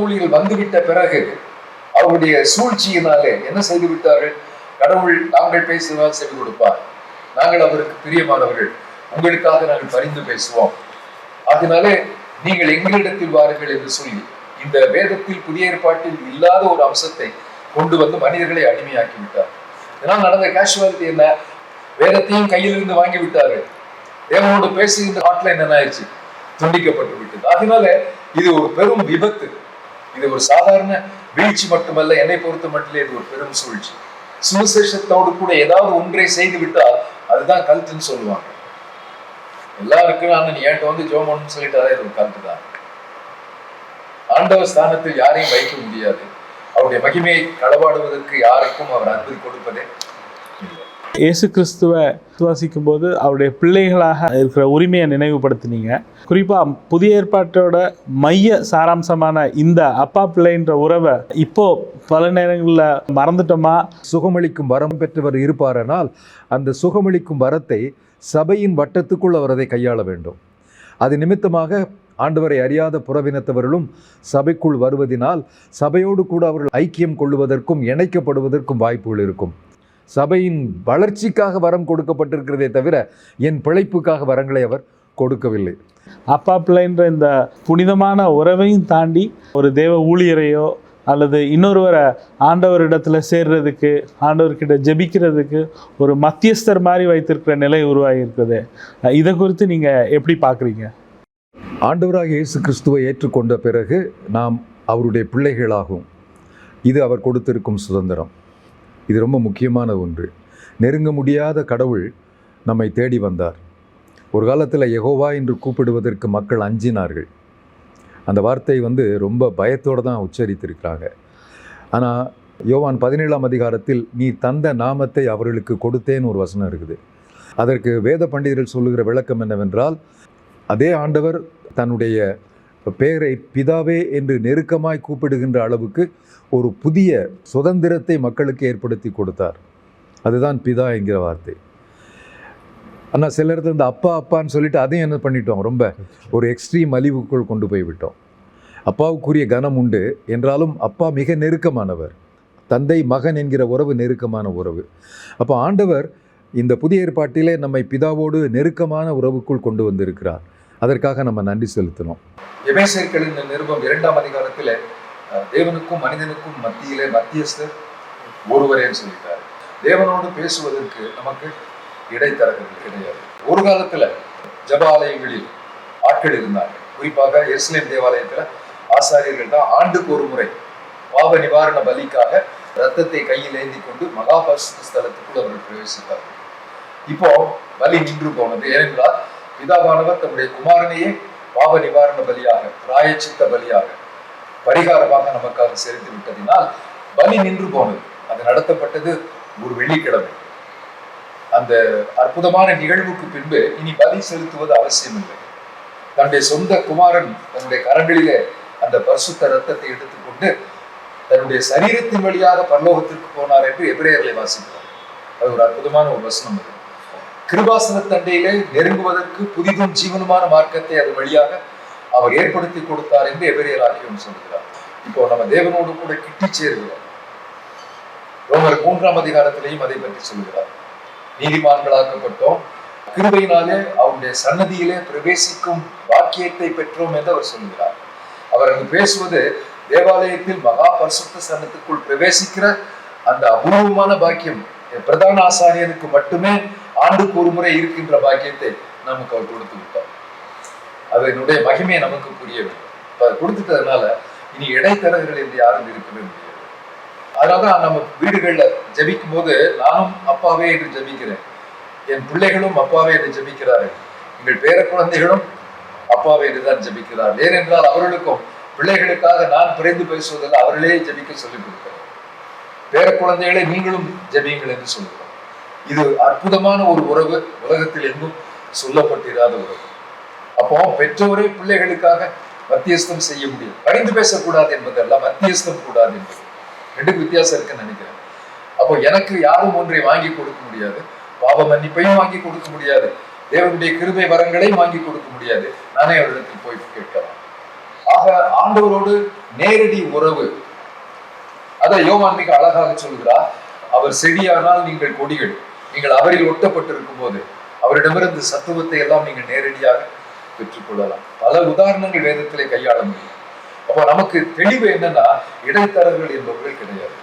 ஊழியர்கள் வந்துவிட்ட பிறகு அவருடைய சூழ்ச்சியினாலே என்ன செய்து விட்டார்கள்? கடவுள் நாங்கள் பேசுவதால் செவி கொடுப்பார், நாங்கள் அவருக்கு பிரியமானவர்கள், உங்களுக்காக நாங்கள் பரிந்து பேசுவோம், அதனாலே நீங்கள் எங்களிடத்தில் வாருங்கள் என்று சொல்லி இந்த வேதத்தில் புதிய ஏற்பாட்டில் இல்லாத ஒரு அம்சத்தை கொண்டு வந்து மனிதர்களை அடிமையாக்கி விட்டார். இதனால் நடந்த கேஷுவாலிட்டி என்ன? வேதத்தையும் கையிலிருந்து வாங்கி விட்டார்கள். தேவனோடு பேசுகின்ற ஹாட்லைன் என்ன ஆயிடுச்சு? துண்டிக்கப்பட்டு விட்டது. அதனால இது ஒரு பெரும் விபத்து. இது ஒரு சாதாரண வீழ்ச்சி மட்டுமல்ல, என்னை பொறுத்த மட்டும் இது ஒரு பெரும் சூழ்ச்சி. சுவிசேஷத்தோடு கூட ஏதாவது ஒன்றை செய்து விட்டால் அதுதான் கல்ட்டுன்னு சொல்லுவாங்க. எல்லாருக்கும் நீ என்கிட்ட வந்து ஜோமன்னு சொல்லிட்டாலே இது ஒரு கல்ட்டு தான். ஆண்டவர் ஸ்தானத்தில் யாரையும் வைக்க முடியாது. அவருடைய மகிமையை களவாடுவதற்கு யாருக்கும் அவர் அனுமதி கொடுப்பதே இல்லை. இயேசு கிறிஸ்துவை விசுவாசிக்கும் போது அவருடைய பிள்ளைகளாக இருக்கிற உரிமையை நினைவுபடுத்தினீங்க. குறிப்பாக புதிய ஏற்பாட்டோட மைய சாராம்சமான இந்த அப்பா பிள்ளைன்ற உறவை இப்போ பல நேரங்களில் மறந்துட்டோமா? சுகமளிக்கும் வரம் பெற்றவர் இருப்பாரானால் அந்த சுகமளிக்கும் வரத்தை சபையின் வட்டத்துக்குள் அவர் அதை கையாள வேண்டும். அது நிமித்தமாக ஆண்டவரை அறியாத புறவினத்தவர்களும் சபைக்குள் வருவதினால் சபையோடு கூட அவர்கள் ஐக்கியம் கொள்ளுவதற்கும் இணைக்கப்படுவதற்கும் வாய்ப்புகள் இருக்கும். சபையின் வளர்ச்சிக்காக வரம் கொடுக்கப்பட்டிருக்கிறதே தவிர என் பிழைப்புக்காக வரங்களை அவர் கொடுக்கவில்லை. அப்பா பிள்ளைன்ற இந்த புனிதமான உறவையும் தாண்டி ஒரு தேவ ஊழியரையோ அல்லது இன்னொருவரை ஆண்டவரிடத்துல சேர்றதுக்கு, ஆண்டவர்கிட்ட ஜெபிக்கிறதுக்கு ஒரு மத்தியஸ்தர் மாதிரி வைத்திருக்கிற நிலை உருவாகி இருக்குது. இதை குறித்து நீங்கள் எப்படி பார்க்குறீங்க? ஆண்டவராக இயேசு கிறிஸ்துவை ஏற்றுக்கொண்ட பிறகு நாம் அவருடைய பிள்ளைகளாகும். இது அவர் கொடுத்திருக்கும் சுதந்திரம். இது ரொம்ப முக்கியமான ஒன்று. நெருங்க முடியாத கடவுள் நம்மை தேடி வந்தார். ஒரு காலத்தில் யெகோவா என்று கூப்பிடுவதற்கு மக்கள் அஞ்சினார்கள். அந்த வார்த்தை ரொம்ப பயத்தோடு தான் உச்சரித்திருக்கிறாங்க. ஆனால் யோவான் 17ஆம் அதிகாரத்தில் நீ தந்த நாமத்தை அவர்களுக்கு கொடுத்தேன்னு ஒரு வசனம் இருக்குது. அதற்கு வேத பண்டிதர்கள் சொல்லுகிற விளக்கம் என்னவென்றால், அதே ஆண்டவர் தன்னுடைய பெயரை பிதாவே என்று நெருக்கமாய் கூப்பிடுகின்ற அளவுக்கு ஒரு புதிய சுதந்திரத்தை மக்களுக்கு ஏற்படுத்தி கொடுத்தார். அதுதான் பிதா என்கிற வார்த்தை. ஆனால் சிலர் இந்த அப்பா அப்பான்னு சொல்லிட்டு அதையும் என்ன பண்ணிட்டோம், ரொம்ப ஒரு எக்ஸ்ட்ரீம் அழிவுக்குள் கொண்டு போய் விட்டோம். அப்பாவுக்குரிய கனம் உண்டு என்றாலும் அப்பா மிக நெருக்கமானவர். தந்தை மகன் என்கிற உறவு நெருக்கமான உறவு. அப்போ ஆண்டவர் இந்த புதிய ஏற்பாட்டிலே நம்மை பிதாவோடு நெருக்கமான உறவுக்குள் கொண்டு வந்திருக்கிறார். அதற்காக நம்ம நன்றி செலுத்தணும். எபேசியர்களின் நிருபம் 2ஆம் அதிகாரத்தில் தேவனுக்கும் மனிதனுக்கும் மத்தியிலே மத்தியஸ்தர் ஒருவரே சொல்லிட்டார். தேவனோடு பேசுவதற்கு நமக்கு இடைத்தரகர்கள் கிடையாது. ஒரு காலத்துல ஜப ஆலயங்களில் ஆட்கள் இருந்தாங்க. குறிப்பாக எருசலேம் தேவாலயத்துல ஆசாரியர்கள் தான் ஆண்டுக்கு ஒரு முறை பாவ நிவாரண பலிக்காக ரத்தத்தை கையில் ஏந்தி கொண்டு மகா பரிசுத்த ஸ்தலத்துக்குள் அவர்கள் பிரவேசித்தார்கள். இப்போ பலி நின்று போனது. ஏனென்றால் பிதாவானவர் தன்னுடைய குமாரனையே பாவ நிவாரண பலியாக, பிராயச்சித்த பலியாக, பரிகாரமாக நமக்காக செலுத்தி விட்டதினால் பலி நின்று போனது. அது நடத்தப்பட்டது ஒரு வெள்ளிக்கிழமை. அந்த அற்புதமான நிகழ்வுக்கு பின்பு இனி பலி செலுத்துவது அவசியம் இல்லை. தன்னுடைய சொந்த குமாரன் தன்னுடைய கரங்களிலே அந்த பரிசுத்த ரத்தத்தை எடுத்துக்கொண்டு தன்னுடைய சரீரத்தின் வழியாக பரலோகத்திற்கு போனார் என்று எபிரேயர்களை வாசிக்கிறார். அது ஒரு அற்புதமான ஒரு வசனம். அது கிருபாசன தண்டையிலே நெருங்குவதற்கு புதிதும் ஜீவனுமான மார்க்கத்தை அது வழியாக அவர் ஏற்படுத்தி கொடுத்தார் என்று எபிரேயர் ஆக்கியம் சொல்கிறார். இப்போ நம்ம தேவனோடு கூட கிட்டி சேருகிறோம். ரோமர் 3ஆம் அதிகாரத்திலேயும் அதை பற்றி சொல்கிறார். நீதிமான்களாக்கப்பட்டோம், கிருபையினாலே அவருடைய சன்னதியிலே பிரவேசிக்கும் வாக்கியத்தை பெற்றோம் என்று அவர் சொல்கிறார். அவர் அங்கு பேசுவது தேவாலயத்தில் மகா பரிசுத்த ஸ்தலத்துக்குள் பிரவேசிக்கிற அந்த அபூர்வமான பாக்கியம் பிரதான ஆசாரியனுக்கு மட்டுமே ஆண்டுக்கு ஒரு முறை இருக்கின்ற பாக்கியத்தை நமக்கு அவர் கொடுத்து விட்டார். அதனுடைய மகிமையை நமக்கு புரிய வேண்டும். அதை கொடுத்துட்டதுனால இனி இடைத்தரகர்கள் என்று யாரும் இருக்கவே முடியாது. அதனாலதான் நம்ம வீடுகள்ல ஜபிக்கும் போது நானும் அப்பாவே என்று ஜபிக்கிறேன், என் பிள்ளைகளும் அப்பாவே என்று ஜபிக்கிறார்கள், எங்கள் பேர குழந்தைகளும் அப்பாவே என்றுதான் ஜபிக்கிறார்கள். ஏனென்றால் அவர்களுக்கும் பிள்ளைகளுக்காக நான் பிறந்து பேசுவதில் அவர்களே ஜபிக்க சொல்லிக் கொடுக்கிறேன். பேர குழந்தைகளை நீங்களும் ஜபியுங்கள் என்று சொல்கிறோம். இது அற்புதமான ஒரு உறவு, உலகத்தில் எங்கும் சொல்லப்பட்டிராத உறவு. அப்போ பெற்றோரே பிள்ளைகளுக்காக மத்தியஸ்தம் செய்ய முடியும். பரிந்து பேசக்கூடாது என்பதல்ல, மத்தியஸ்தம் கூடாது என்பது ரெண்டுக்கு வித்தியாசம் இருக்குன்னு நினைக்கிறேன். அப்போ எனக்கு யாரும் ஒன்றை வாங்கி கொடுக்க முடியாது, பாவ மன்னிப்பையும் வாங்கி கொடுக்க முடியாது, தேவனுடைய கிருபை வரங்களையும் வாங்கி கொடுக்க முடியாது. நானே அவரிடத்தில் போய் கேட்கலாம். ஆக ஆண்டவரோடு நேரடி உறவு. அதை யோவான் மிக அழகாக சொல்கிறார். அவர் செடியானால் நீங்கள் கொடிகள், நீங்கள் அவரில் ஒட்டப்பட்டிருக்கும் போது அவரிடமிருந்து சத்துவத்தை எல்லாம் நீங்கள் நேரடியாக பெற்றுக்கொள்ளலாம். பல உதாரணங்கள் வேதத்திலே கையாள முடியும். அப்போ நமக்கு தெளிவு என்னன்னா, இடைத்தரகர்கள் என்பவர்கள் கிடையாது.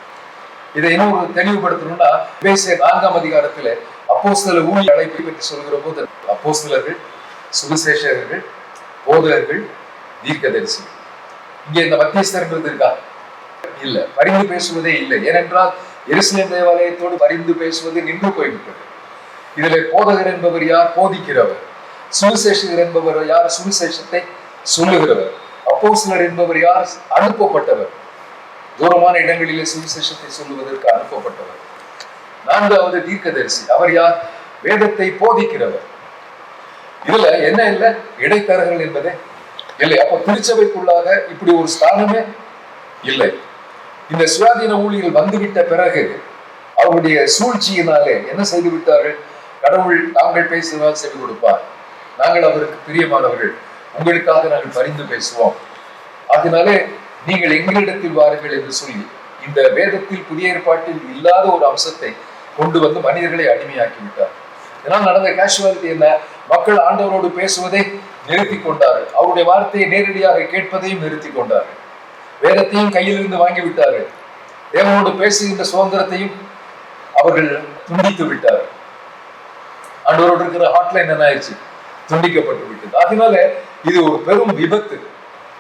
இதை இன்னொரு தெளிவுபடுத்தணும்னா, எபேசியர் 4ஆம் அதிகாரத்திலே அப்போஸ்தல ஊழிய அழைப்பை பற்றி சொல்கிற போது அப்போஸ்தலர்கள், சுவிசேஷகர்கள், போதகர்கள், தீர்க்கதரிசி, இங்கே இந்த மத்தியஸ்தர்கள் இருக்கா? இல்ல. பரிந்து பேசுவதே இல்லை. ஏனென்றால் எருசலேம் தேவாலயத்தோடு பரிந்து பேசுவது நின்று போய்விட்டது. இதிலே போதகர் என்பவர் யார்? போதிக்கிறவர். சுவிசேஷகர் என்பவர் யார்? சுவிசேஷத்தை சொல்லுகிறவர். அப்போஸ்தலர் என்பவர் யார்? அனுப்பப்பட்டவர். தூரமான இடங்களிலே சுவிசேஷத்தை சொல்லுவதற்கு அனுப்பப்பட்டவர். 4வது தீர்க்கதரிசி. அவர் யார்? வேதத்தை போதிக்கிறவர். இதுல என்ன இல்லை? இடைத்தரகர்கள் என்பதே இல்லை. அப்போ திருச்சபைக்குள்ளாக இப்படி ஒரு ஸ்தானமே இல்லை. இந்த சுயாதீன ஊழியர்கள் வந்துவிட்ட பிறகு அவருடைய சூழ்ச்சியினாலே என்ன செய்து விட்டார்கள்? கடவுள் நாங்கள் பேசுவதால் செவி கொடுப்பார், நாங்கள் அவருக்கு பிரியமானவர்கள், உங்களுக்காக நாங்கள் பரிந்து பேசுவோம், அதனாலே நீங்கள் எங்களிடத்தில் வாருங்கள் என்று சொல்லி இந்த வேதத்தில் புதிய ஏற்பாட்டில் இல்லாத ஒரு அம்சத்தை கொண்டு வந்து மனிதர்களை அடிமையாக்கி விட்டார். இதனால் நடந்த கேஷுவாலிட்டி என்ன? மக்கள் ஆண்டவரோடு பேசுவதை நிறுத்தி கொண்டார்கள், அவருடைய வார்த்தையை நேரடியாக கேட்பதையும் நிறுத்தி கொண்டார்கள், வேதத்தையும் கையில் இருந்து வாங்கி விட்டார்கள், தேவனோடு பேசுகின்ற சுதந்திரத்தையும் அவர்கள் துண்டித்து விட்டார்கள். ஆண்டவரோடு இருக்கிற ஹாட்லைன் என்ன ஆயிடுச்சு? துண்டிக்கப்பட்டு விட்டது. அதனால இது ஒரு பெரும் விபத்து.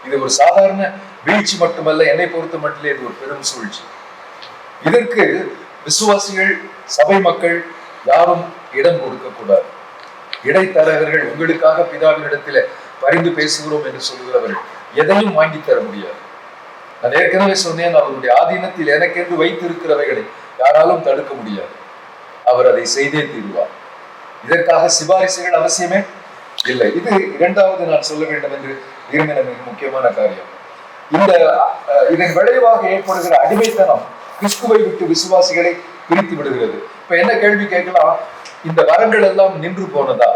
இது ஒரு சாதாரண வீழ்ச்சி மட்டுமல்ல, என்னை பொறுத்த மட்டும் இது ஒரு பெரும் சூழ்ச்சி. இதற்கு விசுவாசிகள், சபை மக்கள் யாரும் இடம் கொடுக்க கூடாது. இடைத்தரகர்கள், உங்களுக்காக பிதாவினிடத்தில் பரிந்து பேசுகிறோம் என்று சொல்கிறவர்கள் எதையும் வாங்கி தர முடியாது. நான் ஏற்கனவே சொன்னேன், அவருடைய ஆதீனத்தில் எனக்கென்று வைத்திருக்கிறவைகளை யாராலும் தடுக்க முடியாது. அவர் அதை செய்தே தீர்வார். இதற்காக சிபாரிசுகள் அவசியமே இல்லை. இது இரண்டாவது நான் சொல்ல வேண்டும் என்று விரும்பின மிக முக்கியமான காரியம். இதன் விளைவாக ஏற்படுகிற அடிமைத்தனம் கிறிஸ்துவை விட்டு விசுவாசிகளை பிரித்து விடுகிறது. இப்ப என்ன கேள்வி கேட்கலாம்? இந்த வரங்கள் எல்லாம் நின்று போனதா?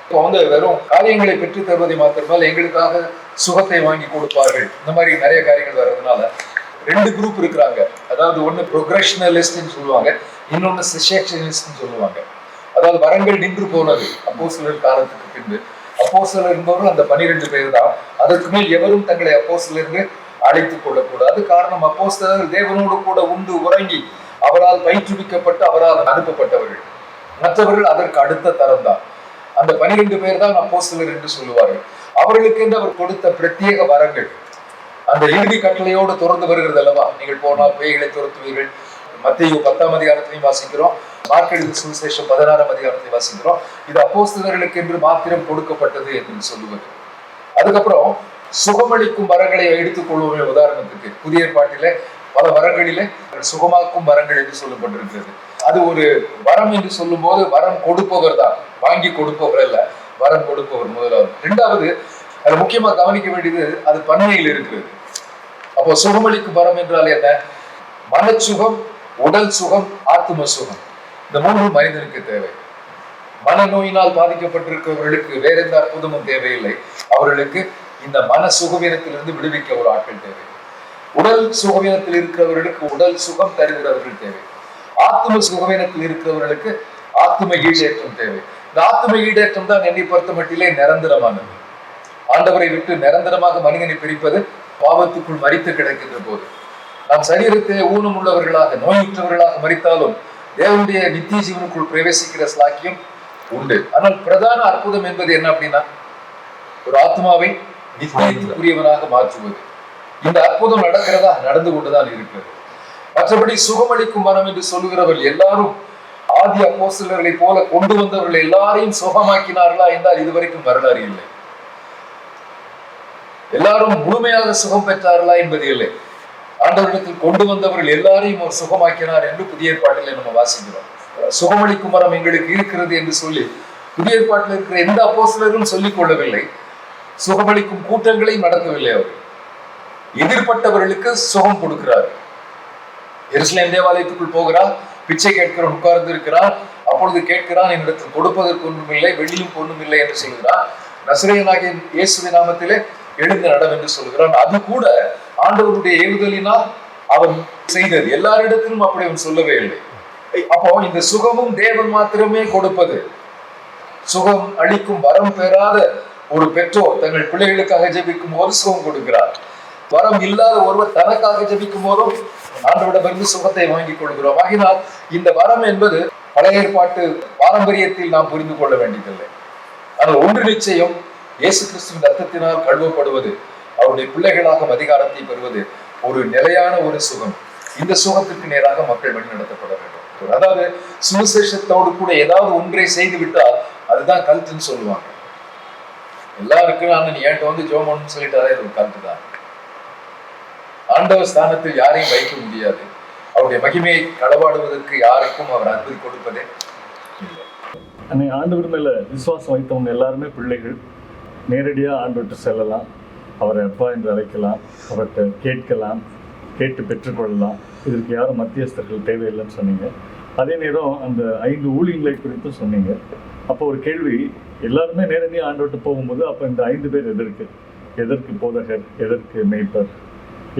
இப்போ வெறும் காரியங்களை பெற்று தருவதை மாத்திரமல்ல, எங்களுக்காக சுகத்தை வாங்கி கொடுப்பார்கள், இந்த மாதிரி நிறைய காரியங்கள் வர்றதுனால 2 குரூப் இருக்கிறாங்க. அதாவது ஒன்னு ப்ரொக்ரெஷனலிஸ்ட்னு சொல்லுவாங்க, இன்னொன்னு செஷனிஸ்ட்னு சொல்லுவாங்க. அதாவது வரங்கள் நின்று போனது அப்போஸ்தலர் காலத்துக்கு பின்பு. அப்போஸ்தலர் என்பவர்கள் அந்த 12 பேர் தான். அதற்கு மேல் எவரும் தங்களை அப்போஸ்தலர் என்று அழைத்துக் கொள்ளக்கூடாது. காரணம், அப்போஸ்தலர்கள் தேவனோடு கூட உண்டு உறங்கி அவரால் பயிற்றுவிக்கப்பட்டு அவரால் அனுப்பப்பட்டவர்கள். மற்றவர்கள் அதற்கு அடுத்த தரம் தான். அந்த 12 பேர் தான் அப்போஸ்தலர் என்று சொல்லுவார்கள். அவர்களுக்கு என்று அவர் கொடுத்த பிரத்யேக வரங்கள் அந்த இறுதி கட்டளையோடு தொடர்ந்து வருகிறது அல்லவா? நீங்கள் போனால் பேய்களை துரத்துவீர்கள், மத்தேயு 10ஆம் அதிகாரத்திலையும் வாசிக்கிறோம், மார்க் எழுதின சுவிசேஷம் 16ஆம் அதிகாரத்தை வாசிக்கிறோம். இது அப்போஸ்தலர்களுக்கு என்று மாத்திரம் கொடுக்கப்பட்டது என்று சொல்லுவது. அதுக்கப்புறம் சுகமளிக்கும் வரங்களை எடுத்துக் கொள்வோமே. உதாரணத்துக்கு புதிய ஏற்பாட்டிலே பல வரங்களிலே சுகமாக்கும் வரங்கள் என்று சொல்லப்பட்டிருக்கிறது. அது ஒரு வரம் என்று சொல்லும் போது வரம் கொடுப்பவர் தான், வாங்கி கொடுப்பவர் அல்ல, வரம் கொடுப்பவர் முதலாவது. 2வது, அது முக்கியமா கவனிக்க வேண்டியது, அது பன்மையில் இருக்கிறது. அப்போ சுகமளிக்கும் வரம் என்றால் என்ன? மனச்சுகம், உடல் சுகம், ஆத்ம சுகம், இந்த 3 மனிதனுக்கு தேவை. மனநோயினால் பாதிக்கப்பட்டிருக்கிறவர்களுக்கு வேற எந்த அற்புதமும் தேவையில்லை. அவர்களுக்கு இந்த மன சுகவீனத்திலிருந்து விடுவிக்க ஒரு ஆட்கள் தேவை. உடல் சுகவீனத்தில் இருக்கிறவர்களுக்கு உடல் சுகம் தருகிறவர்கள் தேவை. ஆத்ம சுகவீனத்தில் இருக்கிறவர்களுக்கு ஆத்ம ஈடேற்றம் தேவை. இந்த ஆத்ம ஈடேற்றம் தான் என்னை பொறுத்த மட்டிலே நிரந்தரமானது. ஆண்டவரை விட்டு நிரந்தரமாக மனிதனை பிரிப்பது பாவத்துக்குள் மரித்து கிடக்கின்ற போது. நாம் சரீரத்தை ஊனம் உள்ளவர்களாக, நோயுற்றவர்களாக மரித்தாலும் தேவனுடைய நித்திய ஜீவனுக்குள் பிரவேசிக்கிற ஸ்லாக்கியம் உண்டு. ஆனால் பிரதான அற்புதம் என்பது என்ன அப்படின்னா, ஒரு ஆத்மாவை நித்தியத்துக்குரியவனாக மாற்றுவது. இந்த அற்புதம் நடக்கிறதா? நடந்து கொண்டுதான் இருக்கிறது. மற்றபடி சுகமளிக்கும் வரம் என்று சொல்லுகிறவர்கள் எல்லாரும் ஆதி அப்போஸ்தலர்களை போல கொண்டு வந்தவர்கள் எல்லாரையும் சுகமாக்கினார்களா என்றால் இதுவரைக்கும் வரலாறு இல்லை. எல்லாரும் முழுமையாக சுகம் பெற்றார்களா என்பது இல்லை. ஆண்டவரிடத்தில் கொண்டு வந்தவர்கள் எல்லாரையும் அவர் சுகமாக்கினார் என்று புதிய ஏற்பாட்டில் நம்ம வாசிக்கிறோம். சுகமளிக்கும் வரம் எங்களுக்கு இருக்கிறது என்று சொல்லி புதிய ஏற்பாட்டில் இருக்கிற எந்த அப்போஸ்தலரும் சொல்லிக் கொள்ளவில்லை. சுகமளிக்கும் கூட்டங்களையும் நடத்தவில்லை. அவர் எதிர்பட்டவர்களுக்கு சுகம் கொடுக்கிறார். எருசலேம் தேவாலயத்துக்குள் போகிறார், பிச்சை கேட்கிறவன் உட்கார்ந்து இருக்கிறார். அப்பொழுது கேட்கிறான், என்னிடத்தில் கொடுப்பதற்கு ஒன்றும் இல்லை, வெள்ளியும் பொண்ணும் இல்லை என்று சொல்கிறார். நசரேயனாகிய இயேசுவின் நாமத்திலே எழுந்து நடம் என்று சொல்கிறான். அது கூட ஆண்டவருடைய ஏவுதலினால் அவன் செய்தது. எல்லாரிடத்திலும் அப்படி அவன் சொல்லவே இல்லை. அப்போ இந்த சுகமும் தேவன் மாத்திரமே கொடுப்பது. சுகம் அளிக்கும் வரம் பெறாத ஒரு பெற்றோர் தங்கள் பிள்ளைகளுக்காக ஜெபிக்கும் போது சுகம் கொடுக்கிறார். வரம் இல்லாத ஒருவர் தனக்காக ஜெபிக்கும் போதும் ஆண்டவரிடமிருந்து சுகத்தை வாங்கிக் கொள்கிறோம். ஆகினால் இந்த வரம் என்பது பழைய ஏற்பாட்டு பாரம்பரியத்தில் நாம் புரிந்து கொள்ள வேண்டியதில்லை. ஆனால் ஒன்று நிச்சயம், இயேசு கிறிஸ்துவின் ரத்தத்தினால் கழுவப்படுவது, அவருடைய பிள்ளைகளாக அதிகாரத்தை பெறுவது ஒரு நிலையான ஒரு சுகம். இந்த சுகத்துக்கு நேராக மக்கள் வழிநடத்தப்பட வேண்டும். அதாவது சுவிசேஷத்தோடு கூட ஏதாவது ஒன்றை செய்து விட்டால் அதுதான் கல்ட்டுன்னு சொல்லுவாங்க. எல்லாருக்கும் நீ என்கிட்ட வந்து ஜோமன்னு சொல்லிட்டு அது ஒரு கல்ட்டு தான். ஆண்டவர் ஸ்தானத்தில் யாரையும் வைக்க முடியாது. அவருடைய மகிமையை களவாடுவதற்கு யாருக்கும் அவர் அன்பு கொடுப்பதே இல்லை. ஆண்டவர் மேல விசுவாசம் வைத்தவங்க எல்லாருமே பிள்ளைகள். நேரடியாக ஆண்டவர்கிட்ட செல்லலாம், அவரை அப்பா என்று அழைக்கலாம், அவர்கிட்ட கேட்கலாம், கேட்டு பெற்றுக்கொள்ளலாம். இதற்கு யாரும் மத்தியஸ்தர்கள் தேவையில்லைன்னு சொன்னீங்க. அதே நேரம் அந்த 5 ஊழியங்களை குறித்தும் சொன்னீங்க. அப்போ ஒரு கேள்வி, எல்லாருமே நேரடியாக ஆண்டவர்கிட்ட போகும்போது அப்போ இந்த 5 பேர் எதற்கு போதகர், எதற்கு மேய்ப்பர்,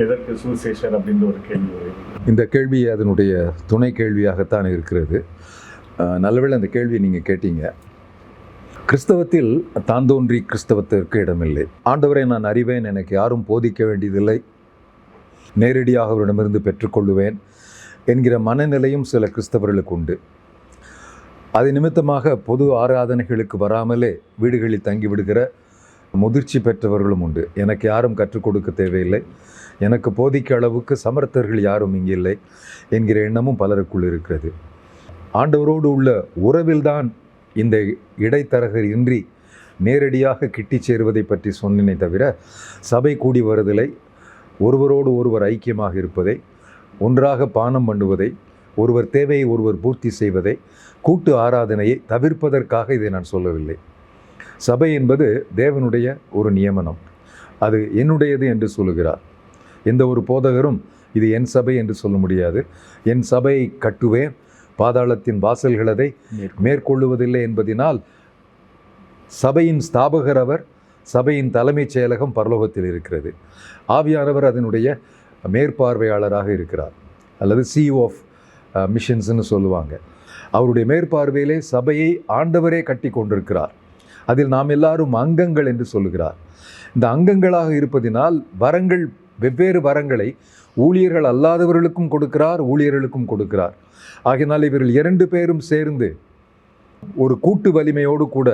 எதற்கு சுவிசேஷர் அப்படின்ற ஒரு கேள்வி வருது. இந்த கேள்வி அதனுடைய துணை கேள்வியாகத்தான் இருக்கிறது. நல்லவேளை அந்த கேள்வியை நீங்கள் கேட்டீங்க. கிறிஸ்தவத்தில் தான் தோன்றி கிறிஸ்தவத்திற்கு இடமில்லை. ஆண்டவரை நான் அறிவேன், எனக்கு யாரும் போதிக்க வேண்டியதில்லை, நேரடியாக அவரிடமிருந்து பெற்றுக்கொள்ளுவேன் என்கிற மனநிலையும் சில கிறிஸ்தவர்களுக்கு உண்டு. அது நிமித்தமாக பொது ஆராதனைகளுக்கு வராமலே வீடுகளில் தங்கிவிடுகிற முதிர்ச்சி பெற்றவர்களும் உண்டு. எனக்கு யாரும் கற்றுக் கொடுக்க தேவையில்லை, எனக்கு போதிக்க அளவுக்கு சமர்த்தர்கள் யாரும் இங்கே இல்லை என்கிற எண்ணமும் பலருக்குள் இருக்கிறது. ஆண்டவரோடு உள்ள உறவில்தான் இந்த இடைத்தரகர் இன்றி நேரடியாக கிட்டி சேருவதை பற்றி சொன்னேனே தவிர, சபை கூடி வருதலை, ஒருவரோடு ஒருவர் ஐக்கியமாக இருப்பதை, ஒன்றாக பானம் பண்ணுவதை, ஒருவர் தேவையை ஒருவர் பூர்த்தி செய்வதை, கூட்டு ஆராதனையை தவிர்ப்பதற்காக இதை நான் சொல்லவில்லை. சபை என்பது தேவனுடைய ஒரு நியமனம். அது என்னுடையது என்று சொல்லுகிறார். எந்த ஒரு போதகரும் இது என் சபை என்று சொல்ல முடியாது. என் சபையை கட்டுவேன், பாதாளத்தின் வாசல்கள் அதை மேற்கொள்ளுவதில்லை என்பதினால் சபையின் ஸ்தாபகர் அவர், சபையின் தலைமைச் செயலகம் பரலோகத்தில் இருக்கிறது. ஆவியானவர் அதனுடைய மேற்பார்வையாளராக இருக்கிறார், அல்லது CEO ஆஃப் மிஷன்ஸ்னு சொல்லுவாங்க. அவருடைய மேற்பார்வையிலே சபையை ஆண்டவரே கட்டி கொண்டிருக்கிறார். அதில் நாம் எல்லாரும் அங்கங்கள் என்று சொல்லுகிறார். இந்த அங்கங்களாக இருப்பதினால் வரங்கள், வெவ்வேறு வரங்களை ஊழியர்கள் அல்லாதவர்களுக்கும் கொடுக்கிறார், ஊழியர்களுக்கும் கொடுக்கிறார். ஆகினால் இவர்கள் 2 பேரும் சேர்ந்து ஒரு கூட்டு வலிமையோடு கூட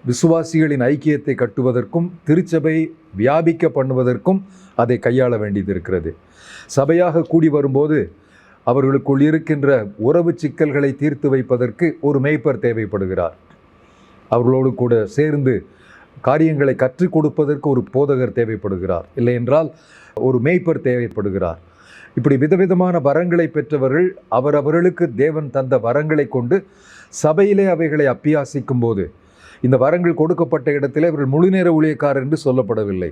விசுவாசிகளின் ஐக்கியத்தை கட்டுவதற்கும் திருச்சபை வியாபிக்க பண்ணுவதற்கும் அதை கையாள வேண்டியது இருக்கிறது. சபையாக கூடி வரும்போது அவர்களுக்குள் இருக்கின்ற உறவு சிக்கல்களை தீர்த்து வைப்பதற்கு ஒரு மேய்ப்பர் தேவைப்படுகிறார். அவர்களோடு கூட சேர்ந்து காரியங்களை கற்றுக் கொடுப்பதற்கு ஒரு போதகர் தேவைப்படுகிறார். இல்லை என்றால் ஒரு மேய்ப்பர் தேவைப்படுகிறார். இப்படி விதவிதமான வரங்களை பெற்றவர்கள் அவரவர்களுக்கு தேவன் தந்த வரங்களை கொண்டு சபையிலே அவைகளை அப்பியாசிக்கும் போது, இந்த வரங்கள் கொடுக்கப்பட்ட இடத்திலே அவர்கள் முழுநேர ஊழியக்காரர் என்று சொல்லப்படவில்லை.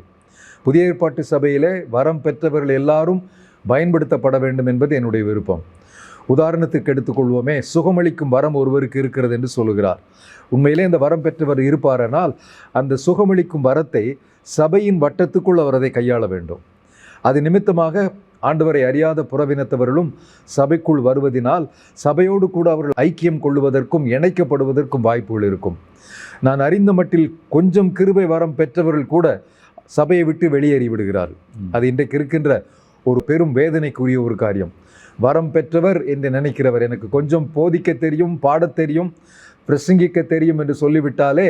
புதிய ஏற்பாட்டு சபையிலே வரம் பெற்றவர்கள் எல்லாரும் பயன்படுத்தப்பட வேண்டும் என்பது என்னுடைய விருப்பம். உதாரணத்துக்கு எடுத்துக்கொள்வோமே, சுகமளிக்கும் வரம் ஒருவருக்கு இருக்கிறது என்று சொல்லுகிறார். உண்மையிலே இந்த வரம் பெற்றவர் இருப்பாரானால் அந்த சுகமளிக்கும் வரத்தை சபையின் வட்டத்துக்குள் அவர் அதை கையாள வேண்டும். அது நிமித்தமாக ஆண்டவரை அறியாத புறவினத்தவர்களும் சபைக்குள் வருவதினால் சபையோடு கூட அவர்கள் ஐக்கியம் கொள்ளுவதற்கும் இணைக்கப்படுவதற்கும் வாய்ப்புகள் இருக்கும். நான் அறிந்த மட்டில் கொஞ்சம் கிருபை வரம் பெற்றவர்கள் கூட சபையை விட்டு வெளியேறி விடுகிறார். அது இன்றைக்கு இருக்கின்ற ஒரு பெரும் வேதனைக்குரிய ஒரு காரியம். வரம் பெற்றவர் என்று நினைக்கிறவர், எனக்கு கொஞ்சம் போதிக்க தெரியும், பாடத் தெரியும், பிரசங்கிக்க தெரியும் என்று சொல்லிவிட்டாலே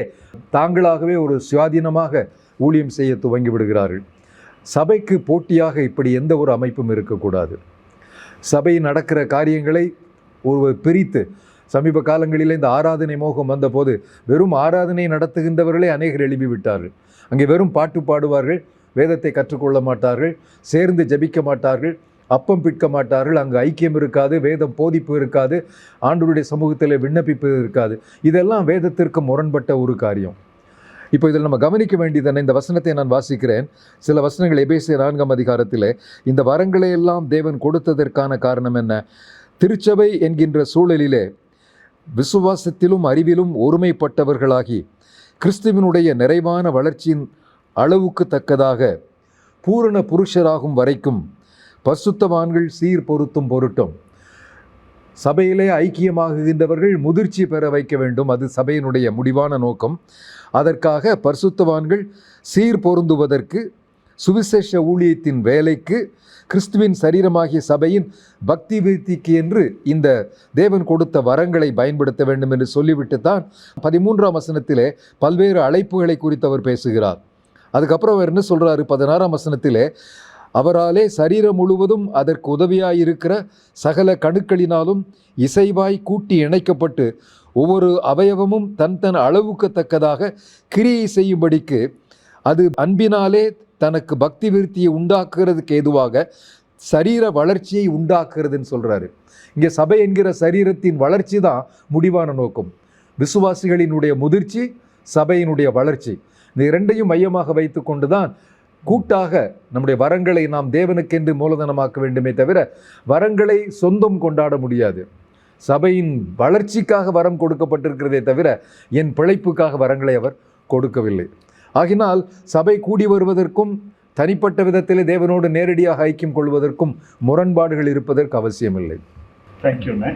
தாங்களாகவே ஒரு சுயாதீனமாக ஊழியம் செய்ய துவங்கி விடுகிறார்கள். சபைக்கு போட்டியாக இப்படி எந்த ஒரு அமைப்பும் இருக்கக்கூடாது. சபை நடக்கிற காரியங்களை ஒருவர் பிரித்து, சமீப காலங்களில் இந்த ஆராதனை மோகம் வந்தபோது வெறும் ஆராதனை நடத்துகின்றவர்களே அநேகர் எழுப்பி விட்டார்கள். அங்கே வெறும் பாட்டு பாடுவார்கள், வேதத்தை கற்றுக்கொள்ள மாட்டார்கள், சேர்ந்து ஜபிக்க மாட்டார்கள், அப்பம் பிட்க மாட்டார்கள், அங்கு ஐக்கியம் இருக்காது, வேதம் போதிப்பு இருக்காது, ஆண்டவருடைய சமூகத்தில் விண்ணப்பிப்பு இருக்காது. இதெல்லாம் வேதத்திற்கு முரண்பட்ட ஒரு காரியம். இப்போ இதில் நம்ம கவனிக்க வேண்டியதான இந்த வசனத்தை நான் வாசிக்கிறேன். சில வசனங்கள் எபேசியர் 4ஆம் அதிகாரத்தில் இந்த வரங்களை எல்லாம் தேவன் கொடுத்ததற்கான காரணம் என்ன? திருச்சபை என்கின்ற சூழலிலே விசுவாசத்திலும் அறிவிலும் ஒருமைப்பட்டவர்களாகி கிறிஸ்துவினுடைய நிறைவான வளர்ச்சியின் அளவுக்கு தக்கதாக பூரண புருஷராகும் வரைக்கும் பரிசுத்தவான்கள் சீர் பொருத்தும் பொருட்டும். சபையிலே ஐக்கியமாகுகின்றவர்கள் முதிர்ச்சி பெற வைக்க வேண்டும். அது சபையினுடைய முடிவான நோக்கம். அதற்காக பரிசுத்தவான்கள் சீர் பொருந்துவதற்கு, சுவிசேஷ ஊழியத்தின் வேலைக்கு, கிறிஸ்துவின் சரீரமாகிய சபையின் பக்தி விருத்திக்கு என்று இந்த தேவன் கொடுத்த வரங்களை பயன்படுத்த வேண்டும் என்று சொல்லிவிட்டு தான் 13ஆம் வசனத்திலே பல்வேறு அழைப்புகளை குறித்து அவர் பேசுகிறார். அதுக்கப்புறம் அவர் என்ன சொல்றாரு? 16ஆம் வசனத்திலே, அவராலே சரீரம் முழுவதும் அதற்கு உதவியாயிருக்கிற சகல கணுக்களினாலும் இசைவாய் கூட்டி இணைக்கப்பட்டு ஒவ்வொரு அவயவமும் தன் தன் அளவுக்கு தக்கதாக கிரியை செய்யும்படிக்கு அது அன்பினாலே தனக்கு பக்தி விருத்தியை உண்டாக்குறதுக்கு ஏதுவாக சரீர வளர்ச்சியை உண்டாக்குறதுன்னு சொல்றாரு. இங்கே சபை என்கிற சரீரத்தின் வளர்ச்சி தான் முடிவான நோக்கம். விசுவாசிகளினுடைய முதிர்ச்சி, சபையினுடைய வளர்ச்சி, இந்த இரண்டையும் மையமாக வைத்து கொண்டு தான் கூட்டாக நம்முடைய வரங்களை நாம் தேவனுக்கென்று மூலதனமாக்க வேண்டுமே தவிர வரங்களை சொந்தம் கொண்டாட முடியாது. சபையின் வளர்ச்சிக்காக வரம் கொடுக்கப்பட்டிருக்கிறதே தவிர என் பிழைப்புக்காக வரங்களை அவர் கொடுக்கவில்லை. ஆகினால் சபை கூடி வருவதற்கும் தனிப்பட்ட விதத்திலே தேவனோடு நேரடியாக ஐக்கியம் கொள்வதற்கும் முரண்பாடுகள் இருப்பதற்கு அவசியமில்லை. தேங்க்யூண்ணே.